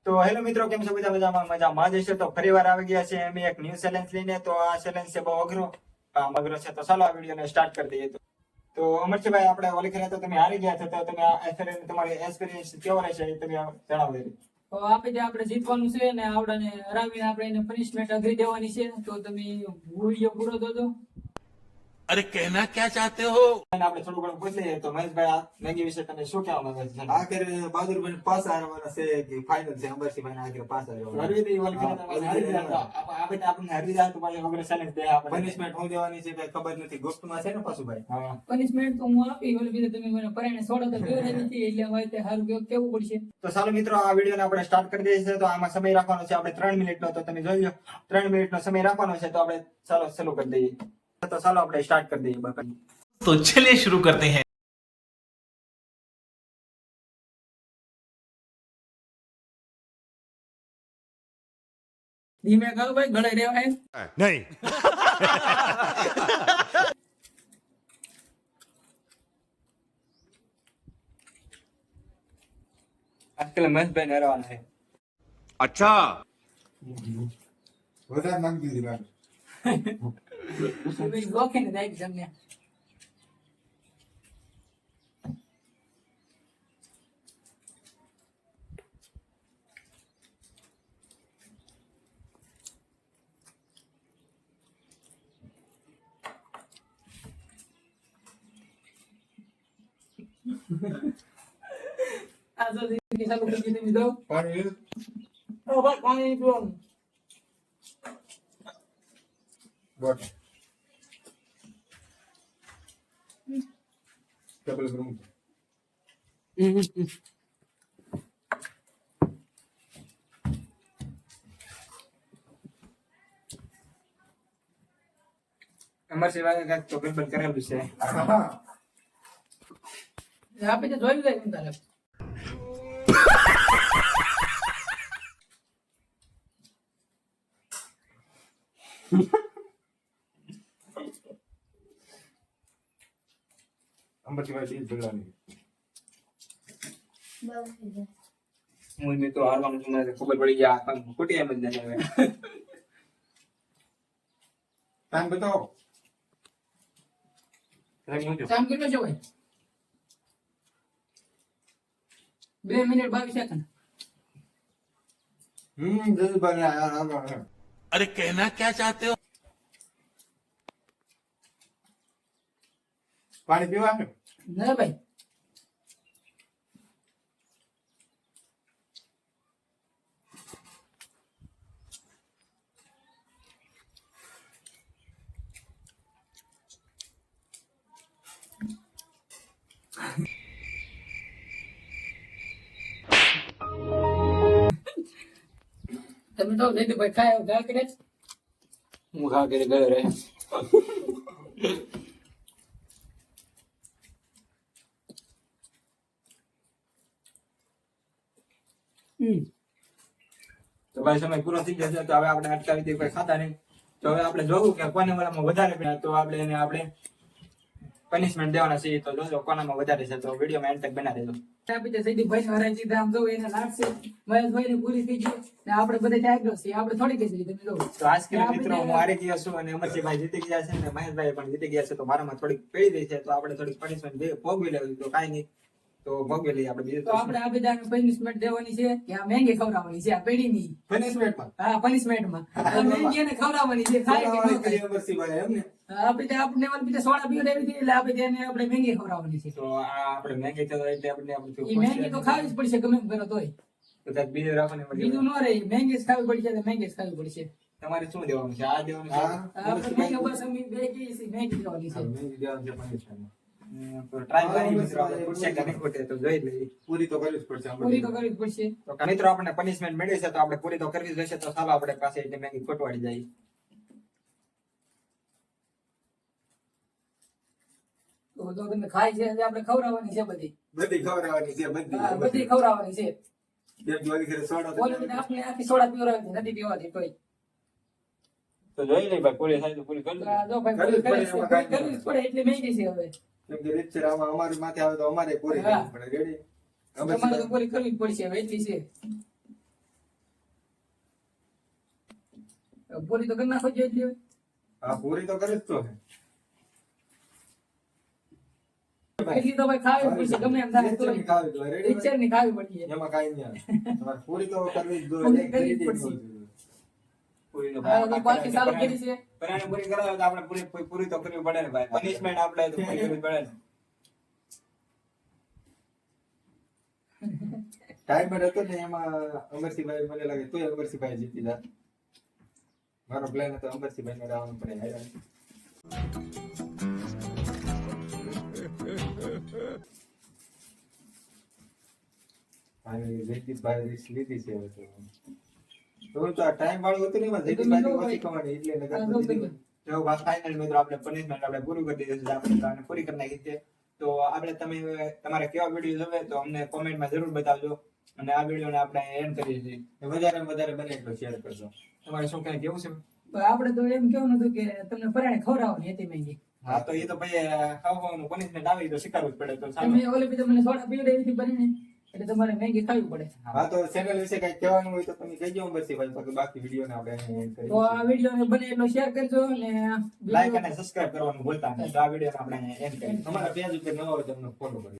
તો હેલો મિત્રો, કેમ છો? બધા મજામાં જશે. તો ફરીવાર આવી ગયા છે અમે એક ન્યૂ ચેલેન્જ લઈને. તો આ ચેલેન્જ છે બહુ અઘરો છે. તો ચાલો આ વિડીયોને સ્ટાર્ટ કરી દઈએ. તો અમરજીભાઈ, આપણે ઓલી ખેલા તો તમે હારી ગયા છો, તો તમે આ ચેલેન્જ તમારી એક્સપિરિયન્સ કેવો રહેશે એ તમે જણાવો. તો આપણે જીતવાનું છે ને આવડાને હરાવીને આપણે એને પનિશમેન્ટ અઘરી દેવાની છે. તો તમે વિડીયો પૂરો જોજો. अरे कहना क्या चाहते हो? આપણે થોડું ઘણું પૂછી લઈએ. તો મહેશભાઈ, આ મેગી વિશે તમે શું કહેવા માંગો છો? આખરે બહાદુરભાઈ પાસ હારવાના છે કે ફાઇનલ છે અંબરસિંહભાઈ આખરે પાસ હારવાના હરવી દી ઓલી ખેલા તો હારી ગયા હતા. આપણે આપણને હરવી જાય તો પાછી વગર ચેલેન્જ દે આપણે. પનિશમેન્ટ હું દેવાની છે કઈ ખબર નથી. ગુપ્તમાં છે ને પાછુભાઈ. હા, પનિશમેન્ટ તો હું આપી, ઓલી બીજે તમે મને પરાણે છોડો તો કેવું નથી, એટલે હવે તે સારું કેવું પડશે. તો ચાલો મિત્રો, આ વિડીયોને આપણે સ્ટાર્ટ કરી દઈએ છીએ. તો આમાં સમય રાખવાનો છે આપણે 3 મિનિટનો. તો તમે જોઈ લો, 3 મિનિટનો સમય રાખવાનો છે. તો આપણે ચાલો શરૂ કરી દઈએ. તો ચાલો આપણે સ્ટાર્ટ કરી દઈએ. બાપા, तो चलिए शुरू करते हैं. ધીમે કહો ભાઈ, ગળે રેવાય नहीं. આજકાલ મહેશભાઈ ને હરવાના છે. अच्छा. વધારે માંગી દીધી ભાઈ. તમે ગોખે ને જાય તમને. આ જો કે ચાલુ કરી દીધી તમે દો. પાણી ઓ ભાઈ પાણી પીવાનું. બોટ ડબલ રૂમ અમરસિંહભાઈ કાંઈક તો ગડબડ કરેલું છે. આપણે તો જોઈ લે કેમ તારે. અંબરસિંહભાઈ ડીલ ભેગવાની હું તો હારવાનું છું, મને ખબર પડી ગયા. ખોટી એમ જ નથી હવે. ટાઈમ બતાવો. કામ કેટલો છે ભાઈ? 2 મિનિટ 22 સેકન્ડ. જયભાઈ આવવાના. अरे कहना क्या चाहते हो? પાણી પીવાનું ના ભાઈ, તમે તો જઈ ભાઈ ખાય ઘા કરે. હું ખા કરી ગયો રે. તો ભાઈ સમય પૂરો થઈ જશે. તો હવે આપણે અટકાવી દઈએ, કોઈ ખાતા નહીં. તો હવે આપણે જોવું કે કોને વાળામાં વધારે પીણા. તો આપણે એને પનિશમેન્ટ દેવાના છે. તો જોજો કોનામાં વધારે છે. તો વિડીયોમાં એન્ડ તક બનાવી દેજો. આપણે જઈ ભાઈ હરાઈ દીધા. આમ જો એને લાગશે મહેશભાઈ ને પૂરી થઈ ગઈ ને આપણે બધા જાગ્યો છે. આપણે થોડી કઈ તમે જો. તો આજ કે મિત્રો, હું હારી ગયો છું અને અમરસિંહભાઈ જીતી ગયા છે અને મહેશભાઈ પણ જીતી ગયા છે. તો મારામાં થોડીક પડી રહી છે. તો આપણે થોડીક પનિશમેન્ટ ભોગવી લેવી. તો કાંઈ નહીં, તો ભોગવી લઈએ આપણે. બીજું તો આપણે આ બધાને પનિશમેન્ટ દેવાની છે કે આ મેંગી ખવડાવવાની છે. આ પેઢી ની પનિશમેન્ટમાં હા પનિશમેન્ટમાં મેંગી એને ખવડાવવાની છે. ખાય કે ન ખાય. અંબરસિંહભાઈ એમ ને આપણે સોડા પીવડાવી દીધી એટલે આપણે મેંગી ખવડાવવાની છે. તો આ આપણે મેગી તો એટલે આપણે એ મેંગી તો ખાવી જ પડશે ગમે એમ કરો તોય. તો કાંઈક બીજું રાખવાની મળી બીજું ન રહે. મેંગી જ ખાવી પડશે તો મેંગી જ ખાવી પડશે. તમારે શું દેવાનું છે? આ દેવાનું છે? હા આપણે મેંગી બસ અમે બે કહીએ છીએ, મેંગી દેવાની છે. મેં દેવાનું છે punishment. તો ટ્રાય કરી મિત્રો, આપણે ખૂટશે કે નહીં ખૂટે તો જોઈ લઈએ. પૂરી તો કરવી જ પડશે પૂરી તો અંબરસિંહભાઈ. કરવી જ પડશે. તો મિત્રો, આપણને પનિશમેન્ટ મળી છે તો આપણે પૂરી તો કરવી જ રહેશે. તો ચાલો આપણે પાસે એટલે મેગી ખોટવાડી જાય. તો તમે ખાય છે એટલે આપણે ખવડાવવાની છે બધી. બધી ખવડાવવાની છે હા, બધી બધી ખવડાવવાની છે. જેમ જોઈ ઘરે સોડા તો બોલીને આપણે આખી સોડા પીવડાવવાની નથી પીવાતી તોય. તો જોઈ લઈએ ભાઈ, પૂરી થાય તો પૂરી કરી આ જો ભાઈ કરવી જ પડે, કરવી એમાં કાંઈ જ પડે એટલે મેંગી છે હવે. કેમ કે lecture આમાં અમારી માથે આવે તો અમારે પૂરી હા. કરવી પડે. રેડી? તમારે તો પૂરી કરવી જ પડશે હવે એટલી છે. પૂરી તો કરી નાખો જોઈએ એટલી હોય. હા પૂરી તો કરી જ તો છે. એટલી તો ભાઈ ખાવી જ પડશે ગમે એમ થાય તો પિક્ચરની ખાવી જોઈએ, ready પિક્ચર ની ખાવી પડશે. એમાં કાંઈ નહીં આવે. તમારે પૂરી તો કરવી જ જોઈએ. પૂરી કરવી જ કરી જ પડશે. જોઈએ. પૂરી તો હા, તો પાછી ચાલુ કરી છે. પરાણે પૂરી કરાવે તો આપણે પૂરી તો કરવી પડે ને ભાઈ. પનિશમેન્ટ આપણે તો પૂરી કરવી પડે ને. ટાઈમર હતો ને એમાં અમરસિંહભાઈ મને લાગે તોય અમરસિંહભાઈ જીતી જાત. મારો પ્લાન હતો અમરસિંહભાઈ ને રાવણ પડે હાર્યા. ભાઈ જયદીપભાઈ રિસ્ક લીધી છે હવે તો આ ટાઈમ વાળું હતું ને એમાં જયદીપભાઈ ઓછી કમાણી એટલે નકર તો જયદીપભાઈ. જો ફાઇનલ મિત્રો આપણે પનિશમેન્ટ આપણે પૂરું કરી દીધું છે. આપણે પ્લાન પૂરી કરી નાખી છે. તો આપણે તમારે કેવા વિડીયો જોવે તો અમને કોમેન્ટમાં જરૂર બતાવજો. અને આ વિડીયોને આપણે એન્ડ કરીએ છીએ. વધારે ને વધારે બને એટલો શેર કરજો. તમારે શું કઈ કેવું છે? પણ આપણે તો એમ કેવું હતું કે તમને પરાણે ખવડાવવાની હતી મહેંગી. હા તો એ તો ભાઈ ખાવાનું પનિશમેન્ટ આવે તો સ્વીકારવું જ પડે. તો સારું. તમે ઓલી બી તમને સોડા પીવડાવી હતી પરાણે એટલે તમારે મહેંગી ખાવી પડે. હા તો ચેનલ વિશે કઈ કહેવાનું હોય તો તમે કહેજો અમરસિંહભાઈ, બાકી વિડીયો ને આપણે અહીં end કરીએ. તો આ વિડીયો બને એટલો શેર કરજો અને લાઈક અને સબસ્ક્રાઇબ કરવાનું ભૂલતા નહીં. તો આ વિડીયોને આપણે એન્ડ કરીએ. અમારા પેજ ઉપર નવા હોય તો અમને ફોલો કરજો.